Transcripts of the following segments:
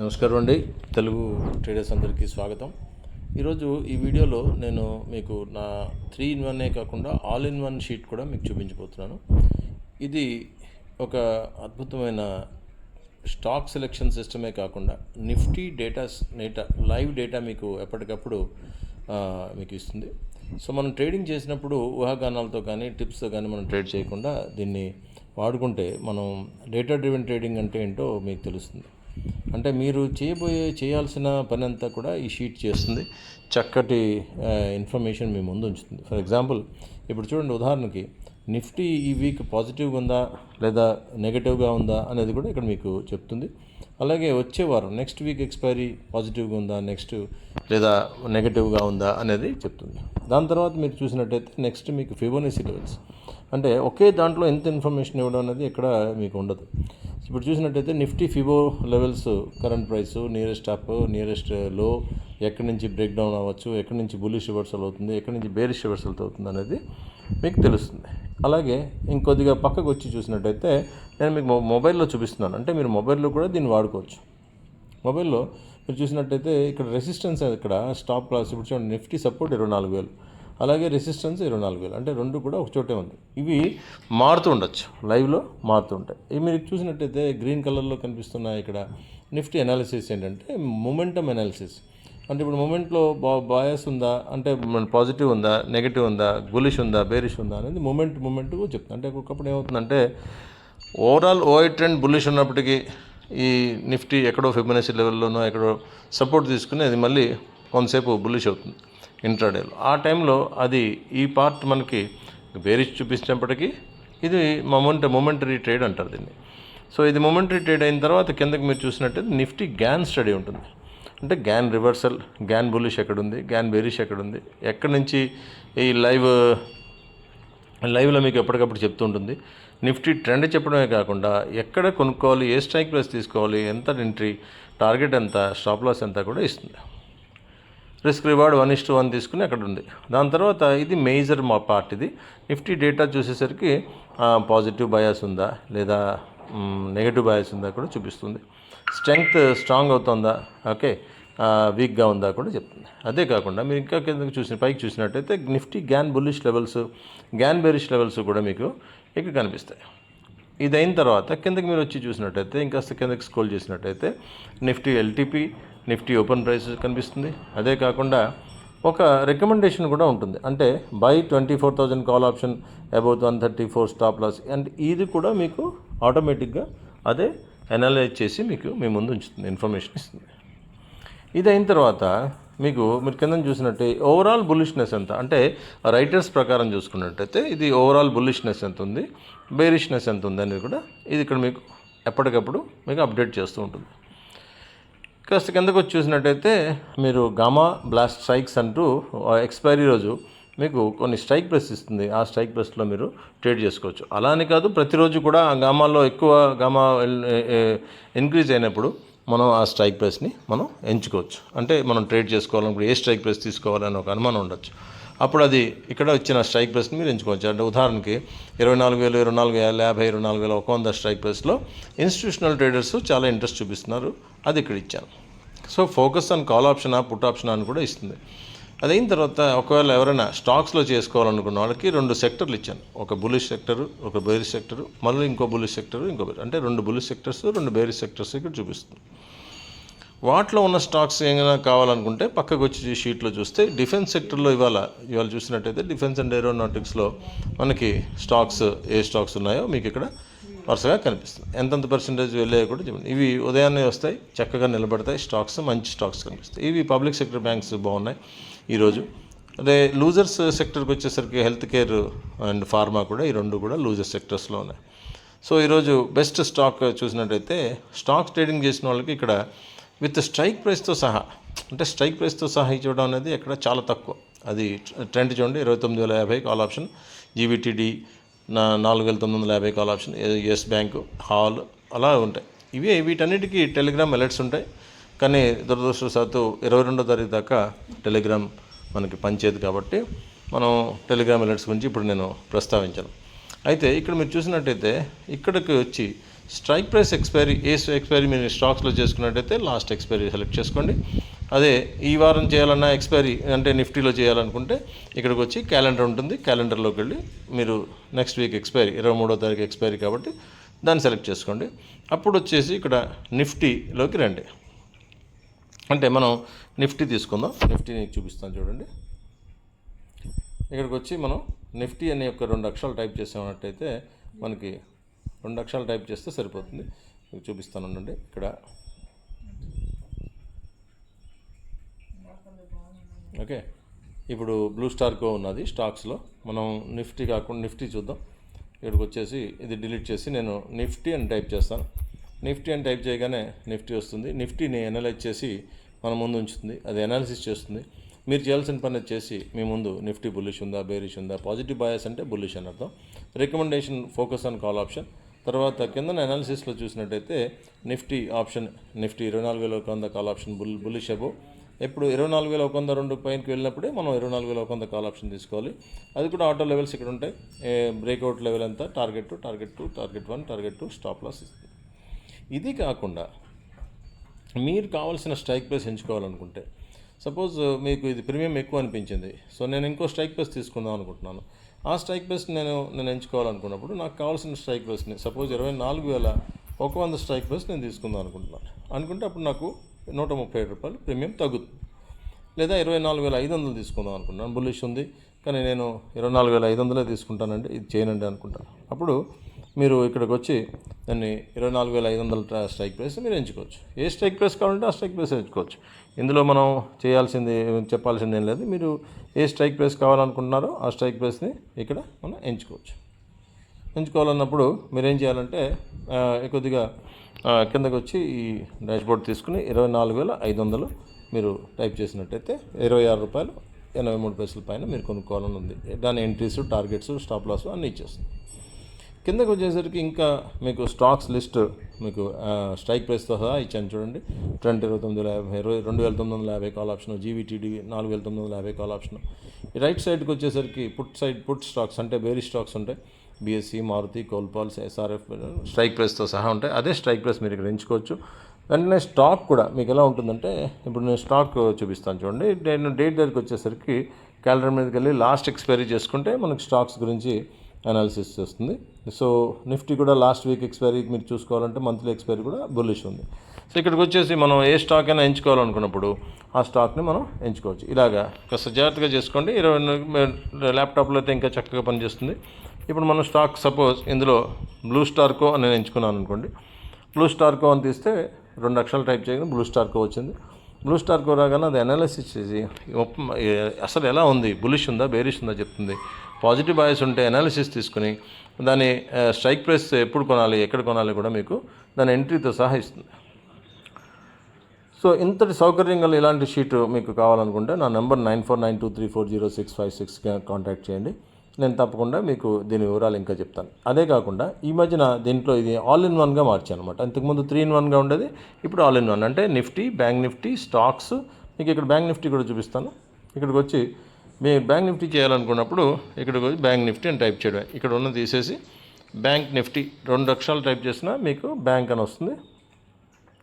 నమస్కారం అండి. తెలుగు ట్రేడర్స్ అందరికీ స్వాగతం. ఈరోజు ఈ వీడియోలో నేను మీకు నా 3-in-1 కాకుండా ఆల్-ఇన్-1 షీట్ కూడా మీకు చూపించబోతున్నాను. ఇది ఒక అద్భుతమైన స్టాక్ సెలెక్షన్ సిస్టమే కాకుండా నిఫ్టీ లైవ్ డేటా మీకు ఎప్పటికప్పుడు మీకు ఇస్తుంది. సో మనం ట్రేడింగ్ చేసినప్పుడు ఊహాగానాలతో కానీ టిప్స్తో కానీ మనం ట్రేడ్ చేయకుండా దీన్ని వాడుకుంటే మనం డేటా డ్రివెన్ ట్రేడింగ్ అంటే ఏంటో మీకు తెలుస్తుంది. అంటే మీరు చేయాల్సిన పని అంతా కూడా ఈ షీట్ చేస్తుంది. చక్కటి ఇన్ఫర్మేషన్ మీ ముందు ఉంచుతుంది. ఫర్ ఎగ్జాంపుల్ ఇప్పుడు చూడండి, ఉదాహరణకి నిఫ్టీ ఈ వీక్ పాజిటివ్గా ఉందా లేదా నెగటివ్గా ఉందా అనేది కూడా ఇక్కడ మీకు చెప్తుంది. అలాగే వచ్చే వారం నెక్స్ట్ వీక్ ఎక్స్పైరీ పాజిటివ్గా ఉందా లేదా నెగటివ్గా ఉందా అనేది చెప్తుంది. దాని తర్వాత మీరు చూసినట్టయితే నెక్స్ట్ మీకు ఫిబొనాచి లెవెల్స్, అంటే ఒకే దాంట్లో ఎంత ఇన్ఫర్మేషన్ ఇవ్వడం అనేది ఇక్కడ మీకు ఉండదు. ఇప్పుడు చూసినట్టయితే Nifty Fibo levels, current price, nearest up, nearest low, ఎక్కడి నుంచి బ్రేక్ డౌన్ అవ్వచ్చు, ఎక్కడి నుంచి బుల్లిష్ రివర్సల్ అవుతుంది, ఎక్కడి నుంచి బేరిష్ రివర్సల్ అవుతుంది అనేది మీకు తెలుస్తుంది. అలాగే ఇంకొద్దిగా పక్కకు వచ్చి చూసినట్టయితే నేను మీకు మొబైల్లో చూపిస్తున్నాను. అంటే మీరు మొబైల్లో కూడా దీన్ని వాడుకోవచ్చు. మొబైల్లో మీరు చూసినట్టయితే ఇక్కడ రెసిస్టెన్స్, ఇక్కడ స్టాప్ లాస్, ఇప్పుడు చూడండి నిఫ్టీ సపోర్ట్ 24,000, అలాగే రెసిస్టెన్స్ 24,000, అంటే రెండు కూడా ఒక చోటే ఉంది. ఇవి మారుతూ ఉండొచ్చు, లైవ్లో మారుతూ ఉంటాయి. ఇవి మీరు చూసినట్టయితే గ్రీన్ కలర్లో కనిపిస్తున్న ఇక్కడ నిఫ్టీ అనాలిసిస్ ఏంటంటే మొమెంటమ్ అనాలిసిస్. అంటే ఇప్పుడు మూమెంట్లో బాయస్ ఉందా, అంటే పాజిటివ్ ఉందా, నెగిటివ్ ఉందా, బులిష్ ఉందా, బేరిష్ ఉందా అనేది మూమెంట్ చెప్తుంది. అంటే ఒక్కొక్కప్పుడు ఏమవుతుందంటే ఓవరాల్ ఓఐ ట్రెండ్ బులిష్ ఉన్నప్పటికీ ఈ నిఫ్టీ ఎక్కడో ఫిబొనాచి లెవెల్లోనో ఎక్కడో సపోర్ట్ తీసుకుని అది మళ్ళీ కొంతసేపు బులిష్ అవుతుంది ఇంట్రాడేలో. ఆ టైంలో అది ఈ పార్ట్ మనకి బేరిష్ చూపించినప్పటికీ ఇది మొమెంటరీ ట్రేడ్ అంటారు దీన్ని. సో ఇది మొమెంటరీ ట్రేడ్ అయిన తర్వాత కిందకి మీరు చూసినట్టయితే నిఫ్టీ గ్యాన్ స్టడీ ఉంటుంది. అంటే గ్యాన్ రివర్సల్, గ్యాన్ బులిష్ ఎక్కడుంది, గ్యాన్ బేరిష్ ఎక్కడుంది, ఎక్కడి నుంచి ఈ లైవ్లో మీకు ఎప్పటికప్పుడు చెప్తూ ఉంటుంది. నిఫ్టీ ట్రెండ్ చెప్పడమే కాకుండా ఎక్కడ కొనుక్కోవాలి, ఏ స్ట్రైక్ ప్రైస్ తీసుకోవాలి, ఎంత ఎంట్రీ, టార్గెట్ ఎంత, స్టాప్ లాస్ ఎంత కూడా ఇస్తుంది. రిస్క్ రివార్డ్ 1:1 తీసుకుని అక్కడ ఉంది. దాని తర్వాత ఇది మేజర్ పార్ట్. ఇది నిఫ్టీ డేటా చూసేసరికి పాజిటివ్ బయాస్ ఉందా లేదా నెగిటివ్ బయాస్ ఉందా కూడా చూపిస్తుంది. స్ట్రెంగ్త్ స్ట్రాంగ్ అవుతుందా, ఓకే, వీక్గా ఉందా కూడా చెప్తుంది. అదే కాకుండా మీరు ఇంకా కిందకి పైకి చూసినట్టయితే Nifty Gann bullish levels, Gann bearish levels కూడా మీకు ఇక్కడ కనిపిస్తాయి. ఇది అయిన తర్వాత కిందకి మీరు వచ్చి చూసినట్టయితే ఇంకాస్త కిందకి స్క్రోల్ చేసినట్టయితే Nifty LTP, Nifty open price కనిపిస్తుంది. అదే కాకుండా ఒక రికమెండేషన్ కూడా ఉంటుంది. అంటే buy 24,000 call option, about 134 stop loss, and ఇది కూడా మీకు ఆటోమేటిక్గా అదే అనలైజ్ చేసి మీకు మీ ముందు ఉంచుతుంది, ఇన్ఫర్మేషన్ ఇస్తుంది. ఇది అయిన తర్వాత మీరు కింద చూసినట్టే ఓవరాల్ బుల్లిష్నెస్ ఎంత, అంటే రైటర్స్ ప్రకారం చూసుకున్నట్టయితే ఇది ఓవరాల్ బుల్లిష్నెస్ ఎంత ఉంది, బేరిష్నెస్ ఎంత ఉంది అనేది కూడా ఇది ఇక్కడ మీకు ఎప్పటికప్పుడు మీకు అప్డేట్ చేస్తూ ఉంటుంది. కాస్త కిందకు వచ్చి చూసినట్టయితే మీరు గామా బ్లాస్ట్ స్ట్రైక్స్ అంటూ ఎక్స్పైరీ రోజు మీకు కొన్ని స్ట్రైక్ ప్రైస్ ఇస్తుంది. ఆ స్ట్రైక్ ప్రైస్లో మీరు ట్రేడ్ చేసుకోవచ్చు. అలా అని కాదు, ప్రతిరోజు కూడా గామాలో ఎక్కువ గామా ఇంక్రీజ్ అయినప్పుడు మనం ఆ స్ట్రైక్ ప్రైస్ని మనం ఎంచుకోవచ్చు. అంటే మనం ట్రేడ్ చేసుకోవాలన్నప్పుడు ఏ స్ట్రైక్ ప్రైస్ తీసుకోవాలని ఒక అనుమానం ఉండొచ్చు. అప్పుడు అది ఇక్కడ ఇచ్చిన స్ట్రైక్ ప్రైస్ని మీరు ఎంచుకోవచ్చు. అంటే ఉదాహరణకి 24,000, 24,050, 24,000, 100 స్ట్రైక్ ప్రైస్లో ఇన్స్టిట్యూషనల్ ట్రేడర్స్ చాలా ఇంట్రెస్ట్ చూపిస్తున్నారు. అది ఇక్కడ ఇచ్చాను. సో ఫోకస్ ఆన్ కాల్ ఆప్షనా, పుట్ ఆప్షనా అని కూడా ఇస్తుంది. అదైన తర్వాత ఒకవేళ ఎవరైనా స్టాక్స్లో చేసుకోవాలనుకున్న వాళ్ళకి 2 సెక్టర్లు ఇచ్చాను. ఒక బులిష్ సెక్టరు, ఒక బేరిష్ సెక్టరు, మళ్ళీ ఇంకో బులిష్ సెక్టరు, అంటే 2 బులిష్ సెక్టర్స్, 2 బేరిష్ సెక్టర్స్ ఇక్కడ చూపిస్తుంది. వాటిలో ఉన్న స్టాక్స్ ఏమైనా కావాలనుకుంటే పక్కకు వచ్చి షీట్లో చూస్తే డిఫెన్స్ సెక్టర్లో ఇవాళ చూసినట్టయితే డిఫెన్స్ అండ్ ఏరోనాటిక్స్లో మనకి ఏ స్టాక్స్ ఉన్నాయో మీకు ఇక్కడ వరుసగా కనిపిస్తుంది. ఎంతంత పర్సెంటేజ్ వెళ్ళాయో కూడా చెప్పండి. ఇవి ఉదయాన్నే వస్తాయి, చక్కగా నిలబడతాయి స్టాక్స్, మంచి స్టాక్స్ కనిపిస్తాయి. ఇవి పబ్లిక్ సెక్టర్ బ్యాంక్స్ బాగున్నాయి ఈరోజు. అదే లూజర్స్ సెక్టర్కి వచ్చేసరికి హెల్త్ కేర్ అండ్ ఫార్మా కూడా, ఈ 2 కూడా లూజర్ సెక్టర్స్లో ఉన్నాయి. సో ఈరోజు బెస్ట్ స్టాక్ చూసినట్టయితే స్టాక్స్ ట్రేడింగ్ చేసిన వాళ్ళకి ఇక్కడ విత్ స్ట్రైక్ ప్రైస్తో సహా, అంటే స్ట్రైక్ ప్రైస్తో సహా ఇవ్వడం అనేది ఇక్కడ చాలా తక్కువ. అది ట్రెండ్ చూడండి, 29,050 call option, GVTD 4,950 call option, Yes Bank, హాల్ అలా ఉంటాయి. వీటన్నిటికీ టెలిగ్రామ్ అలర్ట్స్ ఉంటాయి. కానీ దురదృష్టవశాత్తు 22వ తారీఖు దాకా టెలిగ్రామ్ మనకి పనిచేయదు కాబట్టి మనం టెలిగ్రామ్ అలర్ట్స్ గురించి ఇప్పుడు నేను ప్రస్తావించాను. అయితే ఇక్కడ మీరు చూసినట్టయితే ఇక్కడికి వచ్చి స్ట్రైక్ ప్రైస్ ఎక్స్పైరీ ఎక్స్పైరీ మీరు స్టాక్స్లో చేసుకున్నట్టయితే లాస్ట్ ఎక్స్పైరీ సెలెక్ట్ చేసుకోండి. అదే ఈ వారం చేయాలన్నా ఎక్స్పైరీ అంటే నిఫ్టీలో చేయాలనుకుంటే ఇక్కడికి వచ్చి క్యాలెండర్ ఉంటుంది, క్యాలెండర్లోకి వెళ్ళి మీరు నెక్స్ట్ వీక్ ఎక్స్పైరీ 23వ తారీఖు ఎక్స్పైరీ కాబట్టి దాన్ని సెలెక్ట్ చేసుకోండి. అప్పుడు వచ్చేసి ఇక్కడ నిఫ్టీలోకి రండి. అంటే మనం నిఫ్టీ తీసుకుందాం. నిఫ్టీ నీకు చూపిస్తాను చూడండి. ఇక్కడికి వచ్చి మనం నిఫ్టీ అనే ఒక 2 అక్షరాలు టైప్ చేసామన్నట్టయితే మనకి 2 అక్షరాలు టైప్ చేస్తే సరిపోతుంది. మీకు చూపిస్తాను ఉండండి. ఇక్కడ ఓకే, ఇప్పుడు బ్లూ స్టార్ కో ఉన్నది స్టాక్స్లో. మనం నిఫ్టీ కాకుండా నిఫ్టీ చూద్దాం. ఇక్కడికి వచ్చేసి ఇది డిలీట్ చేసి నేను నిఫ్టీ అని టైప్ చేస్తాను. నిఫ్టీ అని టైప్ చేయగానే నిఫ్టీ వస్తుంది. నిఫ్టీని అనలైజ్ చేసి మన ముందు ఉంచుతుంది, అది అనాలిసిస్ చేస్తుంది. మీరు చేయాల్సిన పని వచ్చేసి మీ ముందు నిఫ్టీ బుల్లిష్ ఉందా, బేరిష్ ఉందా, పాజిటివ్ బయాస్ అంటే బుల్లిష్ అని అర్థం, recommendation focus on call option. తర్వాత కింద అనాలిసిస్లో చూసినట్టయితే Nifty option, Nifty 24,100 call option bullish above. ఎప్పుడు 24,102 పైనకి వెళ్ళినప్పుడే మనం 24,100 కాల్ ఆప్షన్ తీసుకోవాలి. అది కూడా ఆటో లెవెల్స్ ఇక్కడ ఉంటాయి. బ్రేక్అవుట్ లెవెల్ ఎంత, target 2, target 2, target 1, target 2, stop loss ఇస్తుంది. ఇది కాకుండా మీరు కావాల్సిన స్ట్రైక్ ప్రైస్ ఎంచుకోవాలనుకుంటే, సపోజ్ మీకు ఇది ప్రీమియం ఎక్కువ అనిపించింది, సో నేను ఇంకో స్ట్రైక్ ప్రైస్ తీసుకుందాం అనుకుంటున్నాను. ఆ స్ట్రైక్ ప్రైస్ నేను ఎంచుకోవాలనుకున్నప్పుడు నాకు కావాల్సిన స్ట్రైక్ ప్రైస్ని సపోజ్ 24,100 స్ట్రైక్ ప్రైస్ నేను తీసుకుందాం అనుకుంటే అప్పుడు నాకు 137 రూపాయలు ప్రీమియం తగ్గుతుంది. లేదా 24,500 తీసుకుందాం అనుకుంటున్నాను, బుల్లిష్ ఉంది కానీ నేను 24,500 తీసుకుంటానండి, ఇది చేయనండి అనుకుంటాను. అప్పుడు మీరు ఇక్కడికి వచ్చి దాన్ని 24,500 స్ట్రైక్ ప్రైస్ మీరు ఎంచుకోవచ్చు. ఏ స్ట్రైక్ ప్రైస్ కావాలంటే ఆ స్ట్రైక్ ప్రైస్ ఎంచుకోవచ్చు. ఇందులో మనం చెప్పాల్సింది ఏం లేదు. మీరు ఏ స్ట్రైక్ ప్రైస్ కావాలనుకుంటున్నారో ఆ స్ట్రైక్ ప్రైస్ని ఇక్కడ మనం ఎంచుకోవాలన్నప్పుడు మీరు ఏం చేయాలంటే కొద్దిగా కిందకి వచ్చి ఈ డాష్బోర్డ్ తీసుకుని 24,500 మీరు టైప్ చేసినట్టయితే 26 రూపాయలు 83 పైసల పైన మీరు కొనుక్కోవాలని ఉంది. దాని ఎంట్రీస్, టార్గెట్స్, స్టాప్ లాస్ అన్నీ ఇచ్చేస్తుంది. కిందకు వచ్చేసరికి ఇంకా మీకు స్టాక్స్ లిస్ట్ మీకు స్ట్రైక్ ప్రైస్తో సహా ఇచ్చాను చూడండి. Trent 2,950 call option, GVTD 4,950 call option. ఈ రైట్ సైడ్కి వచ్చేసరికి పుట్ స్టాక్స్ అంటే బేరీ స్టాక్స్ ఉంటాయి. బీఎస్సీ, మారుతి, కోల్పాల్స్, ఎస్ఆర్ఎఫ్ స్ట్రైక్ ప్రైస్తో సహా ఉంటాయి. అదే స్ట్రైక్ ప్రైస్ మీరు ఇక్కడ ఎంచుకోవచ్చు. వెంటనే స్టాక్ కూడా మీకు ఎలా ఉంటుందంటే, ఇప్పుడు నేను స్టాక్ చూపిస్తాను చూడండి. నేను డేట్ దగ్గరికి వచ్చేసరికి క్యాలెండర్ మీదకి వెళ్ళి లాస్ట్ ఎక్స్పైరీ చేసుకుంటే మనకు స్టాక్స్ గురించి అనాలిసిస్ చేస్తుంది. సో నిఫ్టీ కూడా లాస్ట్ వీక్ ఎక్స్పైరీ మీరు చూసుకోవాలంటే మంత్లీ ఎక్స్పైరీ కూడా బుల్లిష్ ఉంది. సో ఇక్కడికి వచ్చేసి మనం ఏ స్టాక్ అయినా ఎంచుకోవాలనుకున్నప్పుడు ఆ స్టాక్ని మనం ఎంచుకోవచ్చు. ఇలాగా కాస్త జాగ్రత్తగా చేసుకోండి. 20 ల్యాప్టాప్లో అయితే ఇంకా చక్కగా పనిచేస్తుంది. ఇప్పుడు మనం స్టాక్ సపోజ్ ఇందులో బ్లూ స్టార్ కో అని నేను ఎంచుకున్నాను అనుకోండి. బ్లూ స్టార్ కో అని తీస్తే 2 అక్షరాలు టైప్ చేయగానే బ్లూ స్టార్ కో వచ్చింది. బ్లూ స్టార్ కో రాగానే అది అనాలిసిస్ చేసి అసలు ఎలా ఉంది, బులిష్ ఉందా, బేరిష్ ఉందా చెప్తుంది. పాజిటివ్ బాయస్ ఉంటే అనాలిసిస్ తీసుకుని దాని స్ట్రైక్ ప్రైస్ ఎప్పుడు కొనాలి, ఎక్కడ కొనాలి కూడా మీకు దాని ఎంట్రీతో సహా ఇస్తుంది. సో ఇంతటి సౌకర్యం గల ఇలాంటి షీట్ మీకు కావాలనుకుంటే నా నెంబర్ 9492340656 కాంటాక్ట్ చేయండి. నేను తప్పకుండా మీకు దీని వివరాలు ఇంకా చెప్తాను. అదే కాకుండా ఈ మధ్యన దీంట్లో ఇది ఆల్ ఇన్ వన్గా మార్చాను అనమాట. ఇంతకుముందు 3-in-1గా ఉండేది, ఇప్పుడు ఆల్ ఇన్ వన్. అంటే నిఫ్టీ, బ్యాంక్ నిఫ్టీ, స్టాక్స్. మీకు ఇక్కడ బ్యాంక్ నిఫ్టీ కూడా చూపిస్తాను. ఇక్కడికి వచ్చి మీరు బ్యాంక్ నిఫ్టీ చేయాలనుకున్నప్పుడు ఇక్కడికి వచ్చి బ్యాంక్ నిఫ్టీ అని టైప్ చేయడమే. ఇక్కడ ఉన్న తీసేసి బ్యాంక్ నిఫ్టీ 2 అక్షరాలు టైప్ చేసినా మీకు బ్యాంక్ అని వస్తుంది.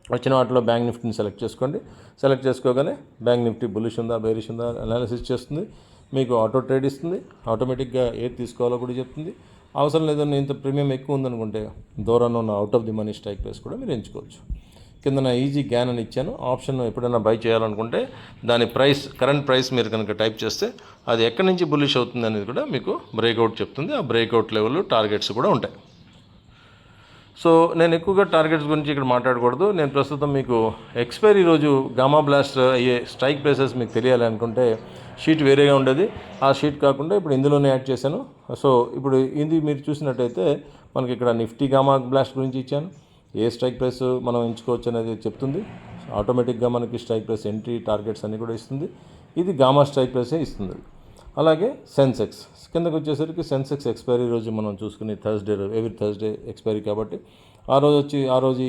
వచ్చిన వాటిలో బ్యాంక్ నిఫ్టీని సెలెక్ట్ చేసుకోండి. సెలెక్ట్ చేసుకోగానే బ్యాంక్ నిఫ్టీ బుల్లిష్ ఉందా, బేరిష్ ఉందా అనాలిసిస్ చేస్తుంది. మీకు ఆటో ట్రేడ్ ఇస్తుంది. ఆటోమేటిక్గా ఏది తీసుకోవాలో కూడా చెప్తుంది. అవసరం లేదని ఇంత ప్రీమియం ఎక్కువ ఉందనుకుంటే దూరంలో ఉన్న out of the money strike price కూడా మీరు ఎంచుకోవచ్చు. కింద నా ఈజీ గ్యాన్ అని ఇచ్చాను. ఆప్షన్ ఎప్పుడైనా బై చేయాలనుకుంటే దాని ప్రైస్, కరెంట్ ప్రైస్ మీరు కనుక టైప్ చేస్తే అది ఎక్కడి నుంచి బుల్లిష్ అవుతుంది అనేది కూడా మీకు బ్రేక్అవుట్ చెప్తుంది. ఆ బ్రేక్అవుట్ లెవెల్ టార్గెట్స్ కూడా ఉంటాయి. సో నేను ఎక్కువగా టార్గెట్స్ గురించి ఇక్కడ మాట్లాడకూడదు. నేను ప్రస్తుతం మీకు ఎక్స్పైరీ రోజు గామా బ్లాస్ట్ అయ్యే స్ట్రైక్ ప్రైసెస్ మీకు తెలియాలి అనుకుంటే షీట్ వేరేగా ఉండేది. ఆ షీట్ కాకుండా ఇప్పుడు ఇందులోనే యాడ్ చేశాను. సో ఇప్పుడు ఇది మీరు చూసినట్టయితే మనకి ఇక్కడ నిఫ్టీ గామా బ్లాస్ట్ గురించి ఇచ్చాను. ఏ స్ట్రైక్ ప్రైస్ మనం ఎంచుకోవచ్చు అనేది చెప్తుంది. ఆటోమేటిక్గా మనకి స్ట్రైక్ ప్రైస్ ఎంట్రీ, టార్గెట్స్ అన్నీ కూడా ఇస్తుంది. ఇది గామా స్ట్రైక్ ప్రైసే ఇస్తుంది. అలాగే సెన్సెక్స్ కిందకు వచ్చేసరికి సెన్సెక్స్ ఎక్స్పైరీ రోజు మనం చూసుకుని ఎవ్రీ థర్స్డే ఎక్స్పైరీ కాబట్టి ఆ రోజు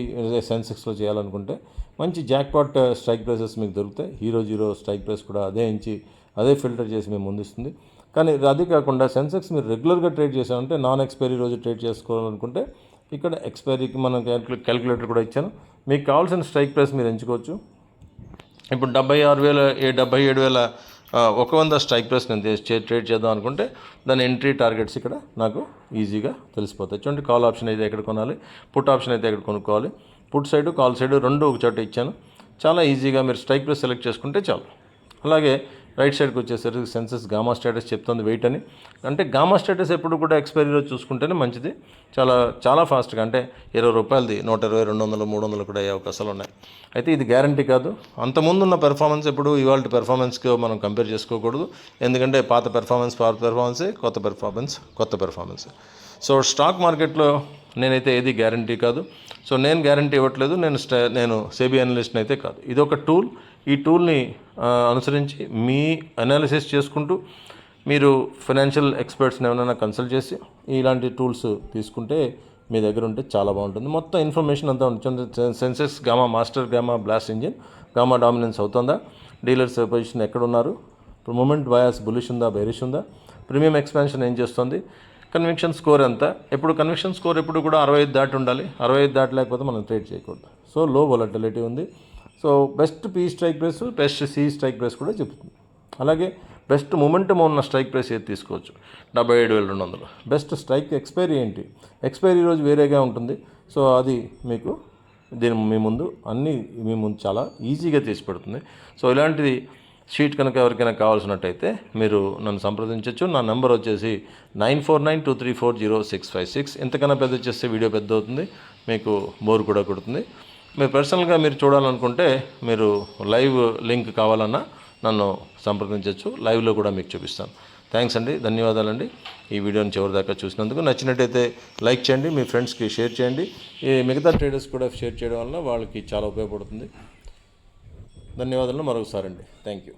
సెన్సెక్స్లో చేయాలనుకుంటే మంచి జాక్పాట్ స్ట్రైక్ ప్రైసెస్ మీకు దొరుకుతాయి. హీరో స్ట్రైక్ ప్రైస్ కూడా అదే ఫిల్టర్ చేసి మేము ముందిస్తుంది. కానీ అది కాకుండా సెన్సెక్స్ మీరు రెగ్యులర్గా ట్రేడ్ చేసామంటే నాన్ ఎక్స్పైరీ రోజు ట్రేడ్ చేసుకోవాలనుకుంటే ఇక్కడ ఎక్స్పైరీకి మనం క్యాలిక్యులేటర్ కూడా ఇచ్చాను. మీకు కావాల్సిన స్ట్రైక్ ప్రైస్ మీరు ఎంచుకోవచ్చు. ఇప్పుడు 77,100 స్ట్రైక్ ప్రైస్ నేను ట్రేడ్ చేద్దాం అనుకుంటే దాని ఎంట్రీ టార్గెట్స్ ఇక్కడ నాకు ఈజీగా తెలిసిపోతాయి. చూడండి, కాల్ ఆప్షన్ అయితే ఎక్కడ కొనాలి, పుట్ ఆప్షన్ అయితే ఎక్కడ కొనుక్కోవాలి, పుట్ సైడ్ కాల్ సైడ్ రెండు ఒక చోట ఇచ్చాను. చాలా ఈజీగా మీరు స్ట్రైక్ ప్రైస్ సెలెక్ట్ చేసుకుంటే చాలు. అలాగే రైట్ సైడ్కి వచ్చేసరికి సెన్సెస్ గామా స్టేటస్ చెప్తుంది వెయిట్ అని. అంటే గామా స్టేటస్ ఎప్పుడు కూడా ఎక్స్పైరీ రోజు చూసుకుంటేనే మంచిది. చాలా ఫాస్ట్గా, అంటే ₹20 120, 200, 300 కూడా అయ్యే అవకాశాలు ఉన్నాయి. అయితే ఇది గ్యారంటీ కాదు. అంతకుముందున్న పెర్ఫార్మెన్స్ ఎప్పుడు ఇవాళ పెర్ఫార్మెన్స్కి మనం కంపేర్ చేసుకోకూడదు. ఎందుకంటే పాత పెర్ఫార్మెన్సే, కొత్త పెర్ఫార్మెన్స్. సో స్టాక్ మార్కెట్లో నేనైతే ఏది గ్యారంటీ కాదు. సో నేను గ్యారంటీ ఇవ్వట్లేదు. నేను సెబీ అనలిస్ట్ని అయితే కాదు. ఇది ఒక టూల్. ఈ టూల్ని అనుసరించి మీ అనాలిసిస్ చేసుకుంటూ మీరు ఫైనాన్షియల్ ఎక్స్పర్ట్స్ని ఏమైనా కన్సల్ట్ చేసి ఇలాంటి టూల్స్ తీసుకుంటే మీ దగ్గర ఉంటే చాలా బాగుంటుంది. మొత్తం ఇన్ఫర్మేషన్ అంతా ఉంటుంది. Sensex gamma master, gamma blast engine, gamma dominance అవుతుందా, డీలర్స్ పొజిషన్ ఎక్కడున్నారు, మూమెంట్ బయాస్ బులిష్ ఉందా, బెరిష్ ఉందా, ప్రీమియం ఎక్స్పాన్షన్ ఏం చేస్తుంది, కన్విక్షన్ స్కోర్ ఎంత. కన్విక్షన్ స్కోర్ ఎప్పుడు కూడా 65 దాటి ఉండాలి. 65 దాటి లేకపోతే మనం ట్రేడ్ చేయకూడదు. సో లో వొలటిలిటీ ఉంది. So best P strike price, best C strike price కూడా చెప్తుంది. అలాగే బెస్ట్ మొమెంటమ్ ఉన్న స్ట్రైక్ ప్రైస్ ఏది తీసుకోవచ్చు, 77,200. బెస్ట్ స్ట్రైక్ ఎక్స్పైరీ ఏంటి, ఎక్స్పైరీ రోజు వేరేగా ఉంటుంది. సో అది మీకు మీ ముందు చాలా ఈజీగా తీసి పెడుతుంది. సో ఇలాంటిది షీట్ కనుక ఎవరికైనా కావాల్సినట్టయితే మీరు నన్ను సంప్రదించవచ్చు. నా నెంబర్ వచ్చేసి 9492340656. ఇంతకన్నా పెద్ద చేస్తే వీడియో పెద్ద అవుతుంది, మీకు బోర్ కూడా కొడుతుంది. మీరు పర్సనల్గా మీరు చూడాలనుకుంటే మీరు లైవ్ లింక్ కావాలన్నా నన్ను సంప్రదించవచ్చు. లైవ్లో కూడా మీకు చూపిస్తాను. థ్యాంక్స్ అండి, ధన్యవాదాలండి. ఈ వీడియోని చివరి దాకా చూసినందుకు. నచ్చినట్టయితే లైక్ చేయండి, మీ ఫ్రెండ్స్కి షేర్ చేయండి. ఈ మిగతా ట్రేడర్స్ కూడా షేర్ చేయడం వల్ల వాళ్ళకి చాలా ఉపయోగపడుతుంది. ధన్యవాదాలు మరొకసారి అండి. Thank you.